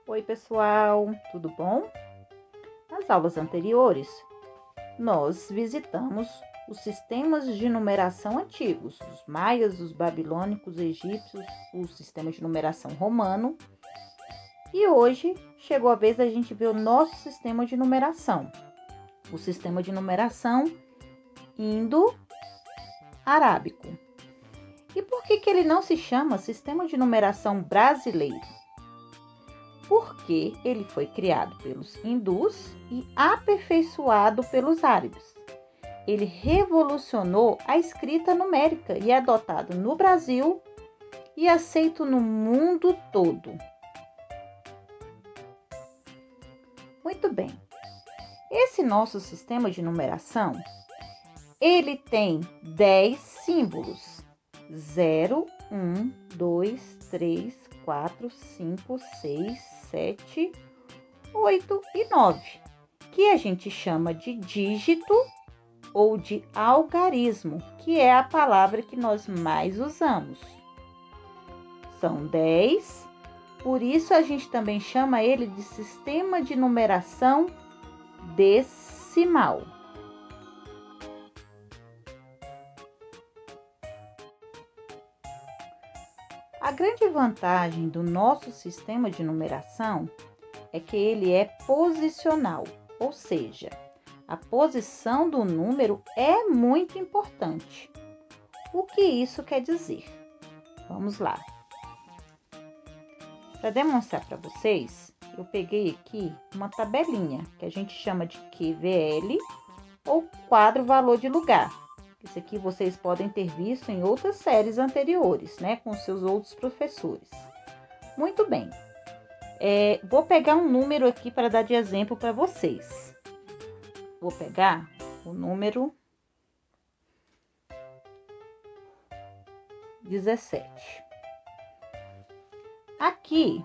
Oi, pessoal, tudo bom? Nas aulas anteriores, nós visitamos os sistemas de numeração antigos, os maias, os babilônicos, os egípcios, o sistema de numeração romano. E hoje chegou a vez da gente ver o nosso sistema de numeração, o sistema de numeração indo-arábico. E por que ele não se chama sistema de numeração brasileiro? Porque ele foi criado pelos hindus e aperfeiçoado pelos árabes. Ele revolucionou a escrita numérica e é adotado no Brasil e aceito no mundo todo. Muito bem. Esse nosso sistema de numeração, ele tem 10 símbolos. 0, 1, 2, 3, 4, 5, 6, 7, 8 e 9, que a gente chama de dígito ou de algarismo, que é a palavra que nós mais usamos. São 10, por isso a gente também chama ele de sistema de numeração decimal. A grande vantagem do nosso sistema de numeração é que ele é posicional, ou seja, a posição do número é muito importante. O que isso quer dizer? Vamos lá. Para demonstrar para vocês, eu peguei aqui uma tabelinha que a gente chama de QVL ou quadro valor de lugar. Isso aqui vocês podem ter visto em outras séries anteriores, né? Com seus outros professores. Muito bem. Vou pegar um número aqui para dar de exemplo para vocês. Vou pegar o número 17. Aqui,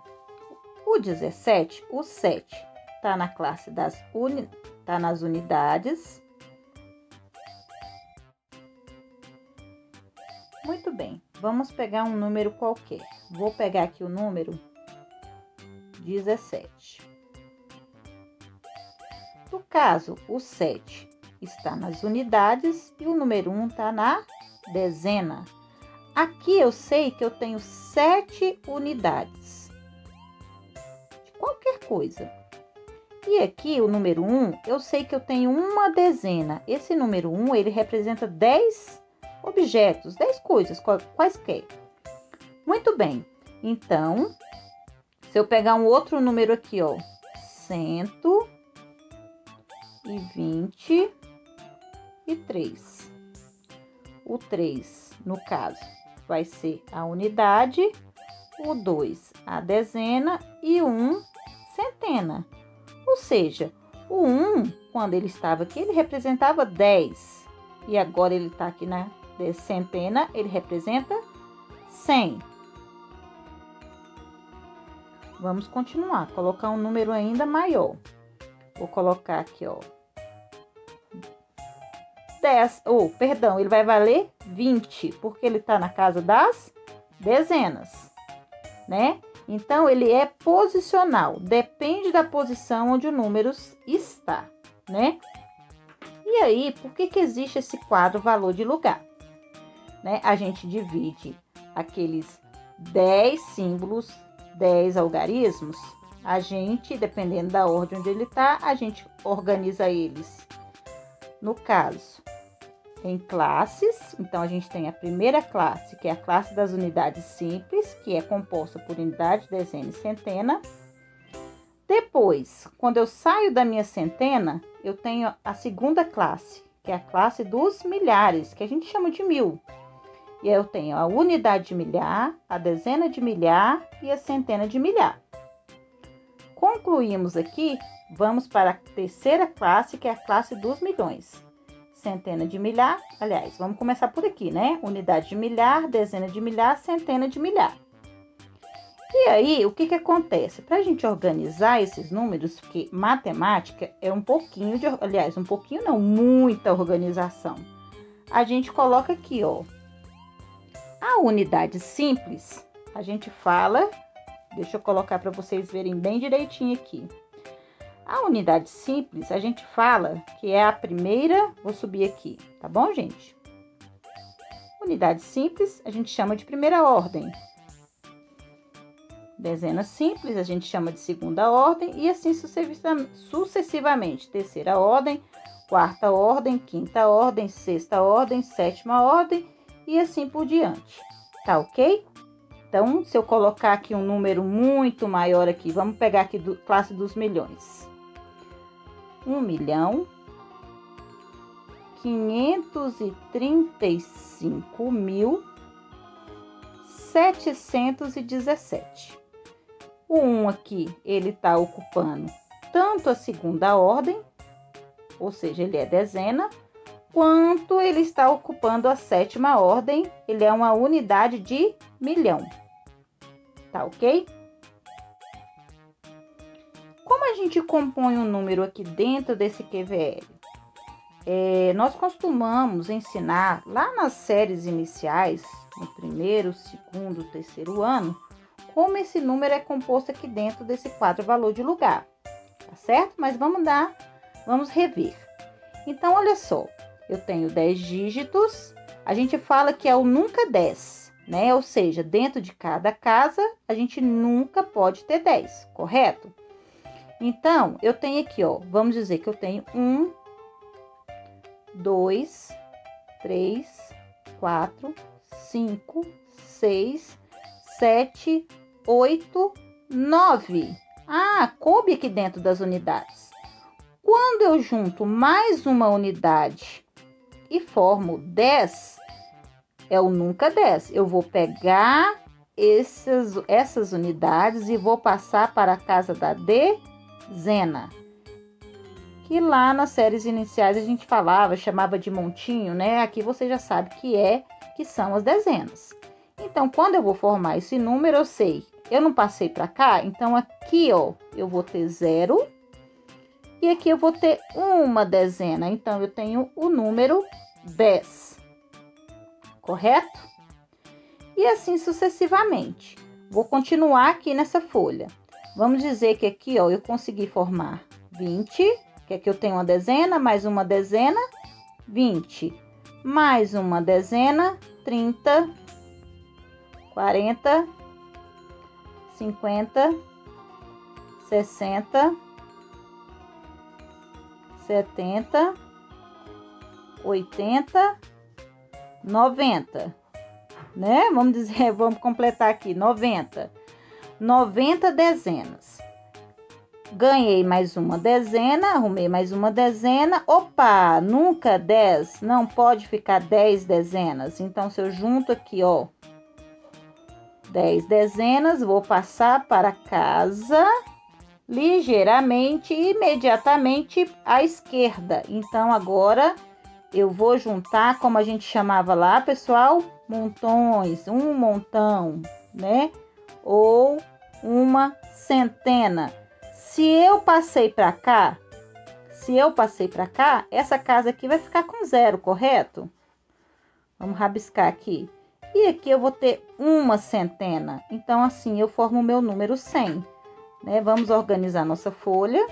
o 17, o 7, está na classe tá nas unidades. Muito bem, vamos pegar um número qualquer. Vou pegar aqui o número 17. No caso, o 7 está nas unidades e o número 1 está na dezena. Aqui eu sei que eu tenho 7 unidades de qualquer coisa. E aqui o número 1, eu sei que eu tenho uma dezena. Esse número 1, ele representa 10 objetos, 10 coisas, quaisquer. Muito bem. Então, se eu pegar um outro número aqui, ó, 123. O 3, no caso, vai ser a unidade, o 2, a dezena e o 1, centena. Ou seja, o 1, quando ele estava aqui, ele representava 10. E agora ele está aqui na centena, ele representa 100. Vamos continuar, colocar um número ainda maior. Vou colocar aqui, ó, 10, ele vai valer 20, porque ele está na casa das dezenas, né? Então, ele é posicional, depende da posição onde o número está, né? E aí, por que existe esse quadro valor de lugar? Né? A gente divide aqueles 10 símbolos, 10 algarismos, a gente, dependendo da ordem onde ele está, a gente organiza eles, no caso, em classes. Então, a gente tem a primeira classe, que é a classe das unidades simples, que é composta por unidade, dezena e centena. Depois, quando eu saio da minha centena, eu tenho a segunda classe, que é a classe dos milhares, que a gente chama de mil. E aí eu tenho a unidade de milhar, a dezena de milhar e a centena de milhar. Concluímos aqui, vamos para a terceira classe, que é a classe dos milhões. Centena de milhar, aliás, vamos começar por aqui, né? Unidade de milhar, dezena de milhar, centena de milhar. E aí, o que acontece? Para a gente organizar esses números, porque matemática é um pouquinho muita organização. A gente coloca aqui, ó, a unidade simples, a gente fala Deixa eu colocar para vocês verem bem direitinho aqui. A unidade simples, a gente fala que é a primeira... Vou subir aqui, tá bom, gente? Unidade simples, a gente chama de primeira ordem. Dezena simples, a gente chama de segunda ordem. E assim sucessivamente. Terceira ordem, quarta ordem, quinta ordem, sexta ordem, sétima ordem e assim por diante. Tá ok? Então, se eu colocar aqui um número muito maior aqui, vamos pegar aqui classe dos milhões. 1.535.717. O 1 aqui, ele está ocupando tanto a segunda ordem, ou seja, ele é dezena, quanto ele está ocupando a sétima ordem, ele é uma unidade de milhão. Tá ok? Como a gente compõe um número aqui dentro desse QVL? Nós costumamos ensinar lá nas séries iniciais, no primeiro, segundo, terceiro ano, como esse número é composto aqui dentro desse quadro valor de lugar, tá certo? Mas vamos rever. Então, olha só, eu tenho 10 dígitos, a gente fala que é o nunca 10. Né? Ou seja, dentro de cada casa, a gente nunca pode ter 10, correto? Então, eu tenho aqui, ó, vamos dizer que eu tenho 1, 2, 3, 4, 5, 6, 7, 8, 9. Ah, coube aqui dentro das unidades. Quando eu junto mais uma unidade e formo 10, é o nunca 10. Eu vou pegar essas unidades e vou passar para a casa da dezena. Que lá nas séries iniciais a gente chamava de montinho, né? Aqui você já sabe que são as dezenas. Então, quando eu vou formar esse número, eu sei, eu não passei para cá, então aqui, ó, eu vou ter 0 e aqui eu vou ter uma dezena. Então, eu tenho o número 10. Correto? E assim sucessivamente. Vou continuar aqui nessa folha. Vamos dizer que aqui, ó, eu consegui formar 20, que aqui eu tenho uma dezena, mais uma dezena, 20. Mais uma dezena, 30, 40, 50, 60, 70, 80, 90, né? Vamos completar aqui, 90 dezenas. Ganhei mais uma dezena, arrumei mais uma dezena. Opa, nunca 10, não pode ficar 10 dezenas. Então, se eu junto aqui, ó, 10 dezenas, vou passar para casa ligeiramente, imediatamente à esquerda. Então, agora eu vou juntar, como a gente chamava lá, pessoal, montões, um montão, né? Ou uma centena. Se eu passei para cá, essa casa aqui vai ficar com 0, correto? Vamos rabiscar aqui. E aqui eu vou ter uma centena. Então, assim, eu formo o meu número 100, né? Vamos organizar nossa folha.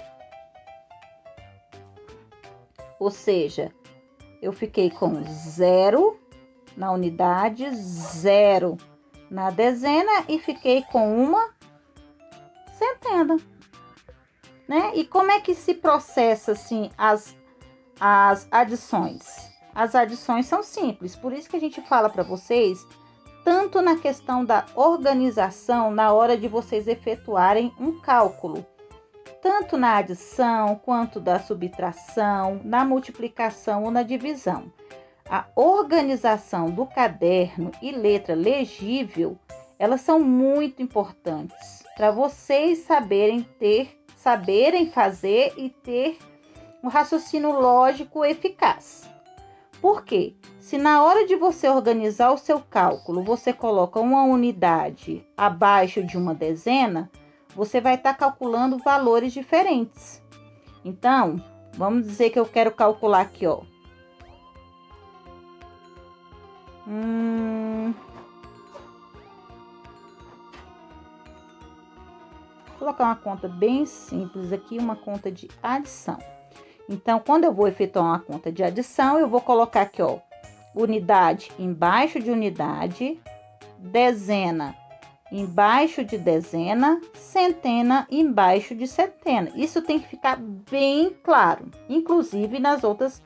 Ou seja, eu fiquei com 0 na unidade, 0 na dezena e fiquei com uma centena, né? E como é que se processa, assim, as adições? As adições são simples, por isso que a gente fala para vocês, tanto na questão da organização, na hora de vocês efetuarem um cálculo, tanto na adição, quanto da subtração, na multiplicação ou na divisão. A organização do caderno e letra legível, elas são muito importantes para vocês saberem fazer e ter um raciocínio lógico eficaz. Por quê? Se na hora de você organizar o seu cálculo, você coloca uma unidade abaixo de uma dezena, você vai estar calculando valores diferentes. Então, vamos dizer que eu quero calcular aqui, ó. Vou colocar uma conta bem simples aqui, uma conta de adição. Então, quando eu vou efetuar uma conta de adição, eu vou colocar aqui, ó, unidade embaixo de unidade, dezena embaixo de dezena, centena embaixo de centena. Isso tem que ficar bem claro, inclusive nas outras,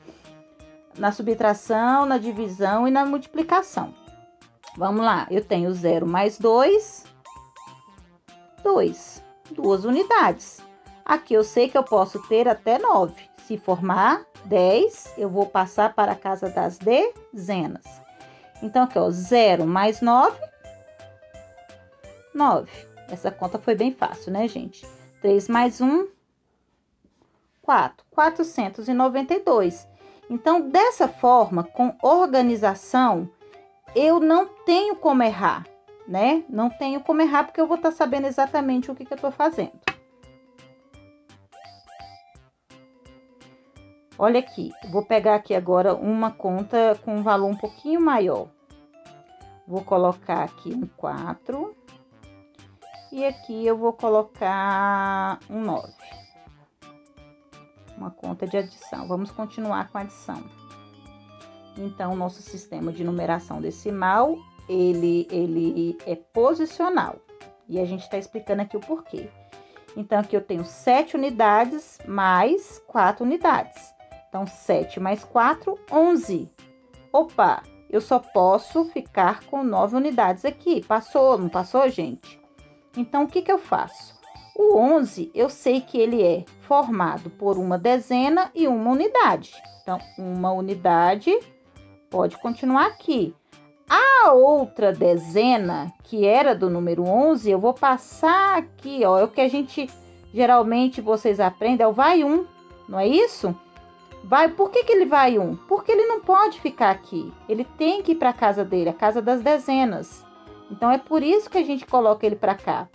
na subtração, na divisão e na multiplicação. Vamos lá, eu tenho 0 mais 2, 2 unidades. Aqui eu sei que eu posso ter até 9. Se formar 10, eu vou passar para a casa das dezenas. Então, aqui, ó, 0 mais 9, 9. Essa conta foi bem fácil, né, gente? 3 mais 1, 4. 492. Então, dessa forma, com organização, eu não tenho como errar, né? Não tenho como errar, porque eu vou estar sabendo exatamente o que eu estou fazendo. Olha aqui, vou pegar aqui agora uma conta com um valor um pouquinho maior. Vou colocar aqui um 4. E aqui eu vou colocar um 9. Uma conta de adição. Vamos continuar com a adição. Então, o nosso sistema de numeração decimal, ele é posicional. E a gente está explicando aqui o porquê. Então, aqui eu tenho 7 unidades mais 4 unidades. Então, 7 mais 4, 11. Opa, eu só posso ficar com 9 unidades aqui. Passou, não passou, gente? Então, o que eu faço? O 11, eu sei que ele é formado por uma dezena e uma unidade. Então, uma unidade pode continuar aqui. A outra dezena, que era do número 11, eu vou passar aqui, ó. É o que a gente, geralmente, vocês aprendem, é o vai 1, não é isso? Vai, por que ele vai 1? Porque ele não pode ficar aqui. Ele tem que ir para a casa dele, a casa das dezenas. Então, é por isso que a gente coloca ele para cá.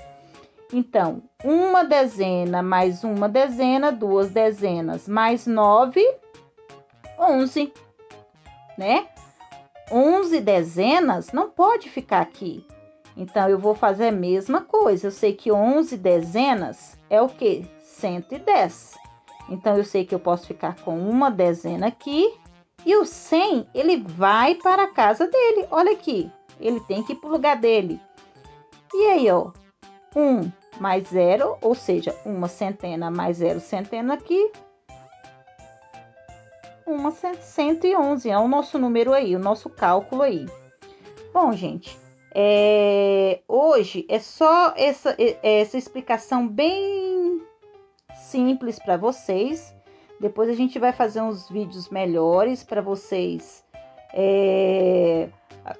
Então, uma dezena mais uma dezena, 2 dezenas mais 9, 11, né? 11 dezenas não pode ficar aqui. Então, eu vou fazer a mesma coisa. Eu sei que 11 dezenas é o quê? 110. Então, eu sei que eu posso ficar com uma dezena aqui. E o 100, ele vai para a casa dele. Olha aqui, ele tem que ir para o lugar dele. E aí, ó, 1 mais 0, ou seja, uma centena mais 0 centena aqui. Uma 111, é o nosso número aí, o nosso cálculo aí. Bom, gente, hoje é só essa explicação bem simples para vocês. Depois a gente vai fazer uns vídeos melhores para vocês,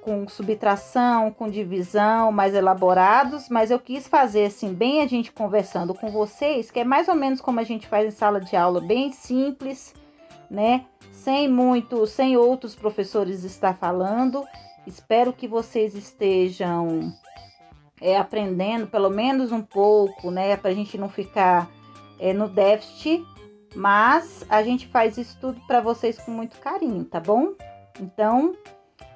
com subtração, com divisão, mais elaborados. Mas eu quis fazer assim, bem a gente conversando com vocês, que é mais ou menos como a gente faz em sala de aula, bem simples, né? Sem outros professores estar falando. Espero que vocês estejam aprendendo pelo menos um pouco, né? Para a gente não ficar no déficit. Mas a gente faz isso tudo para vocês com muito carinho, tá bom? Então,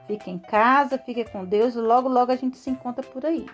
fiquem em casa, fiquem com Deus e logo, logo a gente se encontra por aí.